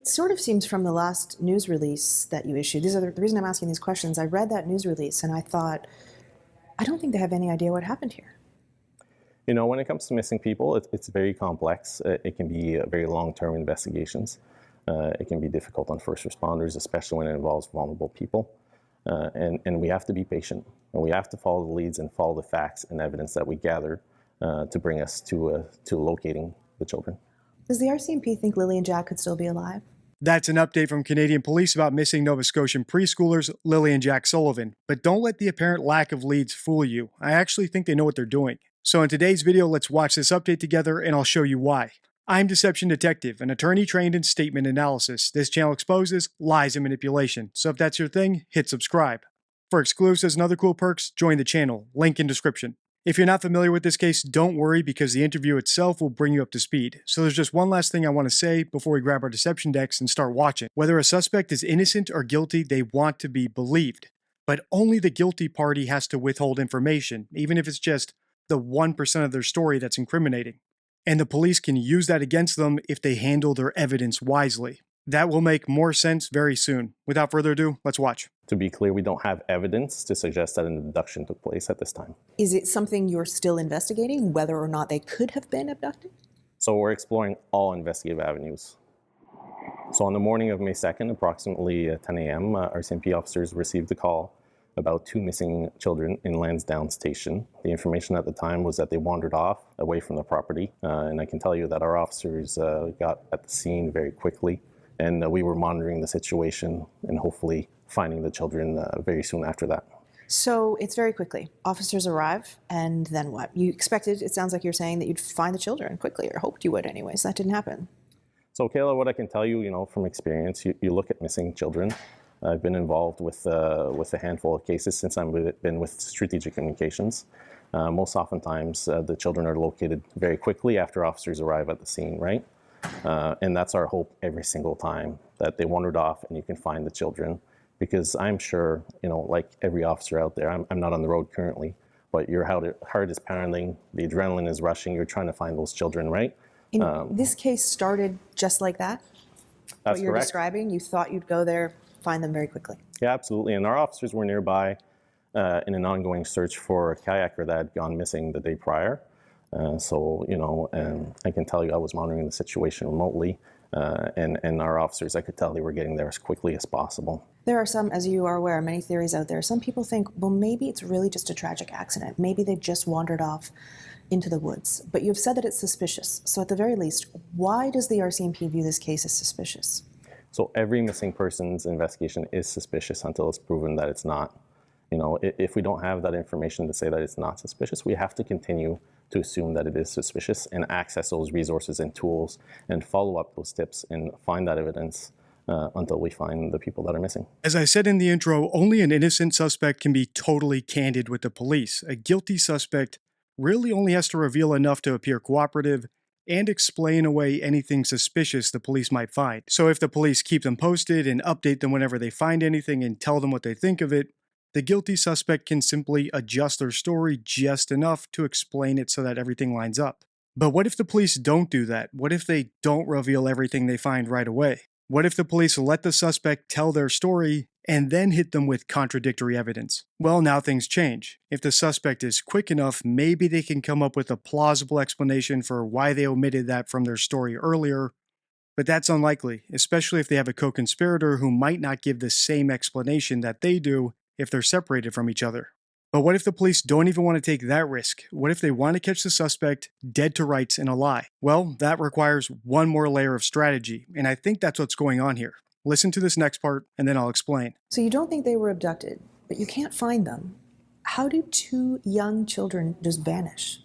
It sort of seems from the last news release that you issued. These are the reason I'm asking these questions. I read that news release and I thought, I don't think they have any idea what happened here. You know, when it comes to missing people, it's very complex. It can be very long-term investigations. It can be difficult on first responders, especially when it involves vulnerable people. And we have to be patient, and we have to follow the leads and follow the facts and evidence that we gather to bring us to locating the children. Does the RCMP think Lily and Jack could still be alive? That's an update from Canadian police about missing Nova Scotian preschoolers Lily and Jack Sullivan. But don't let the apparent lack of leads fool you. I actually think they know what they're doing. So in today's video, let's watch this update together and I'll show you why. I'm Deception Detective, an attorney trained in statement analysis. This channel exposes lies and manipulation. So if that's your thing, hit subscribe. For exclusives and other cool perks, join the channel. Link in description. If you're not familiar with this case, don't worry because the interview itself will bring you up to speed. So there's just one last thing I want to say before we grab our deception decks and start watching. Whether a suspect is innocent or guilty, they want to be believed. But only the guilty party has to withhold information, even if it's just the 1% of their story that's incriminating. And the police can use that against them if they handle their evidence wisely. That will make more sense very soon. Without further ado, let's watch. To be clear, we don't have evidence to suggest that an abduction took place at this time. Is it something you're still investigating, whether or not they could have been abducted? So we're exploring all investigative avenues. So on the morning of May 2nd, approximately 10 a.m., RCMP officers received a call about two missing children in Lansdowne Station. The information at the time was that they wandered off away from the property. And I can tell you that our officers got at the scene very quickly. And we were monitoring the situation and hopefully finding the children very soon after that. So it's very quickly. Officers arrive, and then what? You expected, it sounds like you're saying that you'd find the children quickly, or hoped you would anyways. That didn't happen. So Kayla, what I can tell you, from experience, you look at missing children. I've been involved with a handful of cases since I've been with Strategic Communications. Most oftentimes, the children are located very quickly after officers arrive at the scene, right? And that's our hope every single time, that they wandered off and you can find the children. Because I'm sure, like every officer out there, I'm not on the road currently, but your heart is pounding, the adrenaline is rushing, you're trying to find those children, right? This case started just like that? That's what you're correct. describing? You thought you'd go there, find them very quickly? Yeah, absolutely. And our officers were nearby in an ongoing search for a kayaker that had gone missing the day prior. And I can tell you I was monitoring the situation remotely. And our officers, I could tell they were getting there as quickly as possible. There are some, as you are aware, many theories out there. Some people think, well, maybe it's really just a tragic accident. Maybe they just wandered off into the woods. But you've said that it's suspicious. So at the very least, why does the RCMP view this case as suspicious? So every missing persons investigation is suspicious until it's proven that it's not. If we don't have that information to say that it's not suspicious, we have to continue to assume that it is suspicious and access those resources and tools and follow up those tips and find that evidence until we find the people that are missing. As I said in the intro, only an innocent suspect can be totally candid with the police. A guilty suspect really only has to reveal enough to appear cooperative and explain away anything suspicious the police might find. So if the police keep them posted and update them whenever they find anything and tell them what they think of it, the guilty suspect can simply adjust their story just enough to explain it so that everything lines up. But what if the police don't do that? What if they don't reveal everything they find right away? What if the police let the suspect tell their story and then hit them with contradictory evidence? Well, now things change. If the suspect is quick enough, maybe they can come up with a plausible explanation for why they omitted that from their story earlier, but that's unlikely, especially if they have a co-conspirator who might not give the same explanation that they do if they're separated from each other. But what if the police don't even want to take that risk? What if they want to catch the suspect dead to rights in a lie? Well, that requires one more layer of strategy, and I think that's what's going on here. Listen to this next part, and then I'll explain. So you don't think they were abducted, but you can't find them. How do two young children just vanish?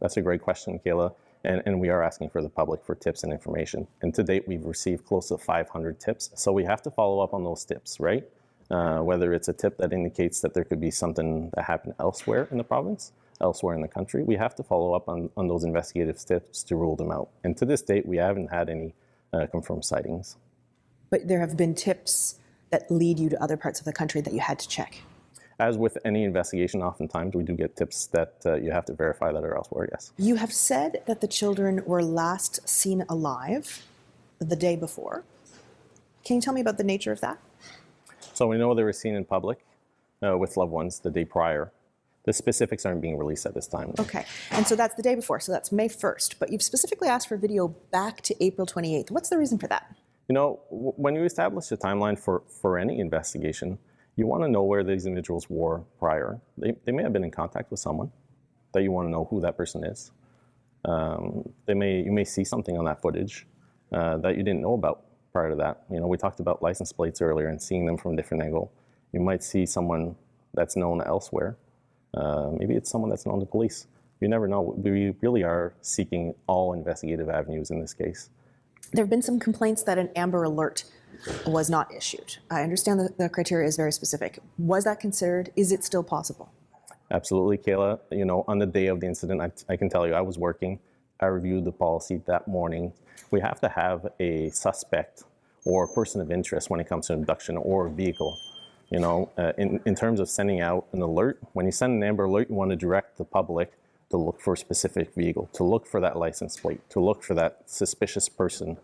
That's a great question, Kayla. And we are asking for the public for tips and information. And to date, we've received close to 500 tips. So we have to follow up on those tips, right? Whether it's a tip that indicates that there could be something that happened elsewhere in the province, elsewhere in the country, we have to follow up on those investigative tips to rule them out. And to this date, we haven't had any confirmed sightings. But there have been tips that lead you to other parts of the country that you had to check. As with any investigation, oftentimes we do get tips that you have to verify that are elsewhere, yes. You have said that the children were last seen alive the day before. Can you tell me about the nature of that? So we know they were seen in public with loved ones the day prior. The specifics aren't being released at this time. Okay, and so that's the day before, so that's May 1st, but you've specifically asked for video back to April 28th. What's the reason for that? You know, when you establish a timeline for any investigation, you want to know where these individuals were prior. They may have been in contact with someone that you want to know who that person is. You may see something on that footage that you didn't know about prior to that. You know, we talked about license plates earlier and seeing them from a different angle. You might see someone that's known elsewhere. Maybe it's someone that's known to police. You never know. We really are seeking all investigative avenues in this case. There have been some complaints that an Amber Alert was not issued. I understand that the criteria is very specific. Was that considered? Is it still possible? Absolutely, Kayla. You know, on the day of the incident, I can tell you I was working. I reviewed the policy that morning. We have to have a suspect or a person of interest when it comes to abduction or a vehicle. You know, in terms of sending out an alert, when you send an Amber Alert, you want to direct the public to look for a specific vehicle, to look for that license plate, to look for that suspicious person,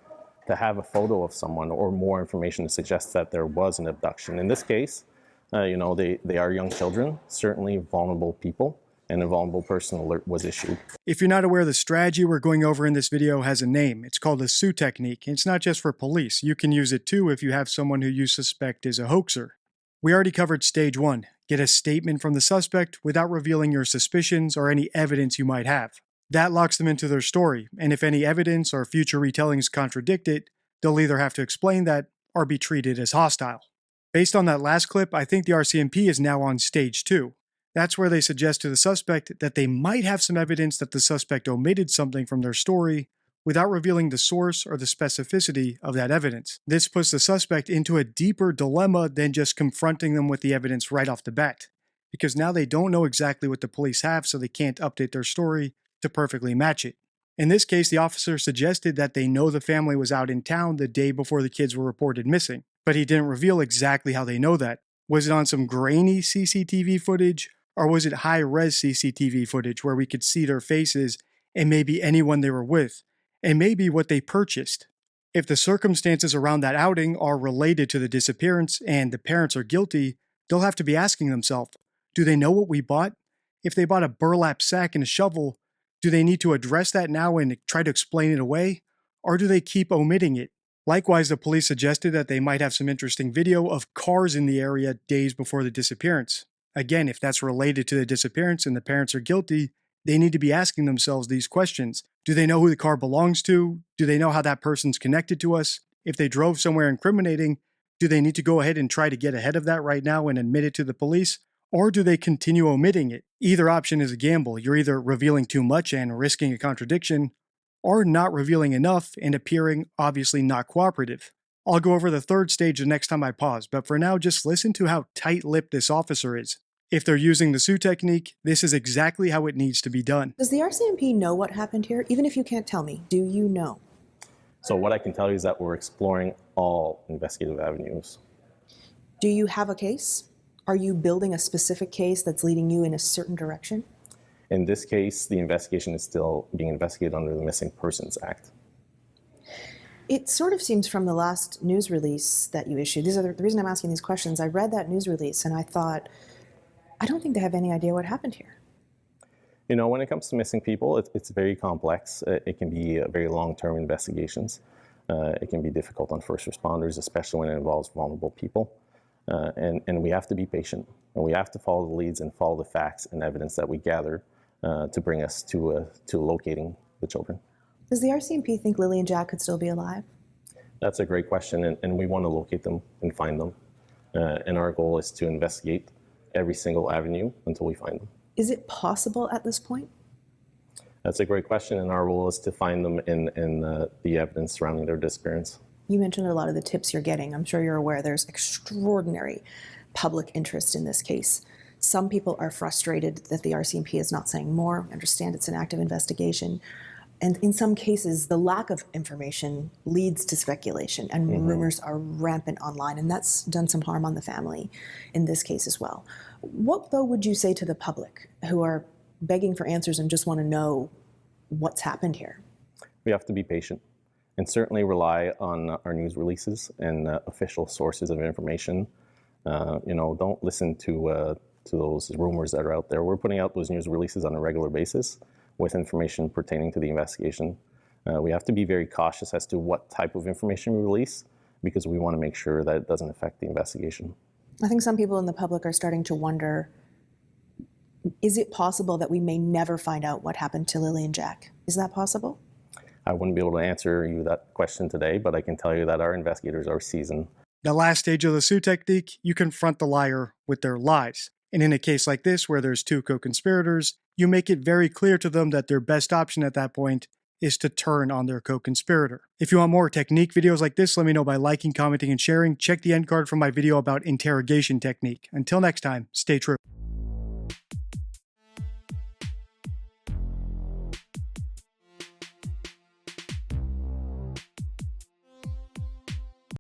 to have a photo of someone or more information to suggest that there was an abduction. In this case, you know, they are young children, certainly vulnerable people, and a vulnerable person alert was issued. If you're not aware, the strategy we're going over in this video has a name. It's called the Sue technique, and it's not just for police. You can use it too if you have someone who you suspect is a hoaxer. We already covered stage 1. Get a statement from the suspect without revealing your suspicions or any evidence you might have. That locks them into their story, and if any evidence or future retellings contradict it, they'll either have to explain that or be treated as hostile. Based on that last clip, I think the RCMP is now on stage 2. That's where they suggest to the suspect that they might have some evidence that the suspect omitted something from their story without revealing the source or the specificity of that evidence. This puts the suspect into a deeper dilemma than just confronting them with the evidence right off the bat, because now they don't know exactly what the police have, so they can't update their story to perfectly match it. In this case, the officer suggested that they know the family was out in town the day before the kids were reported missing, but he didn't reveal exactly how they know that. Was it on some grainy CCTV footage, or was it high-res CCTV footage where we could see their faces and maybe anyone they were with, and maybe what they purchased? If the circumstances around that outing are related to the disappearance and the parents are guilty, they'll have to be asking themselves, do they know what we bought? If they bought a burlap sack and a shovel, do they need to address that now and try to explain it away? Or do they keep omitting it? Likewise, the police suggested that they might have some interesting video of cars in the area days before the disappearance. Again, if that's related to the disappearance and the parents are guilty, they need to be asking themselves these questions. Do they know who the car belongs to? Do they know how that person's connected to us? If they drove somewhere incriminating, do they need to go ahead and try to get ahead of that right now and admit it to the police? Or do they continue omitting it? Either option is a gamble. You're either revealing too much and risking a contradiction, or not revealing enough and appearing obviously not cooperative. I'll go over the third stage the next time I pause, but for now just listen to how tight-lipped this officer is. If they're using the Sue technique, this is exactly how it needs to be done. Does the RCMP know what happened here? Even if you can't tell me, do you know? So what I can tell you is that we're exploring all investigative avenues. Do you have a case? Are you building a specific case that's leading you in a certain direction? In this case, the investigation is still being investigated under the Missing Persons Act. It sort of seems from the last news release that you issued, the reason I'm asking these questions, I read that news release and I thought, I don't think they have any idea what happened here. You know, when it comes to missing people, it's very complex. It can be very long-term investigations. It can be difficult on first responders, especially when it involves vulnerable people. And we have to be patient, and we have to follow the leads and follow the facts and evidence that we gather to bring us to locating the children. Does the RCMP think Lily and Jack could still be alive? That's a great question, and we want to locate them and find them. And our goal is to investigate every single avenue until we find them. Is it possible at this point? That's a great question, and our role is to find them in the evidence surrounding their disappearance. You mentioned a lot of the tips you're getting. I'm sure you're aware there's extraordinary public interest in this case. Some people are frustrated that the RCMP is not saying more. I understand it's an active investigation. And in some cases, the lack of information leads to speculation, and rumors are rampant online, and that's done some harm on the family in this case as well. What, though, would you say to the public who are begging for answers and just want to know what's happened here? We have to be patient. and certainly rely on our news releases and official sources of information. Don't listen to those rumors that are out there. We're putting out those news releases on a regular basis with information pertaining to the investigation. We have to be very cautious as to what type of information we release because we want to make sure that it doesn't affect the investigation. I think some people in the public are starting to wonder, is it possible that we may never find out what happened to Lily and Jack? Is that possible? I wouldn't be able to answer you that question today, but I can tell you that our investigators are seasoned. The last stage of the Sioux technique, you confront the liar with their lies. And in a case like this, where there's two co-conspirators, you make it very clear to them that their best option at that point is to turn on their co-conspirator. If you want more technique videos like this, let me know by liking, commenting, and sharing. Check the end card for my video about interrogation technique. Until next time, stay true.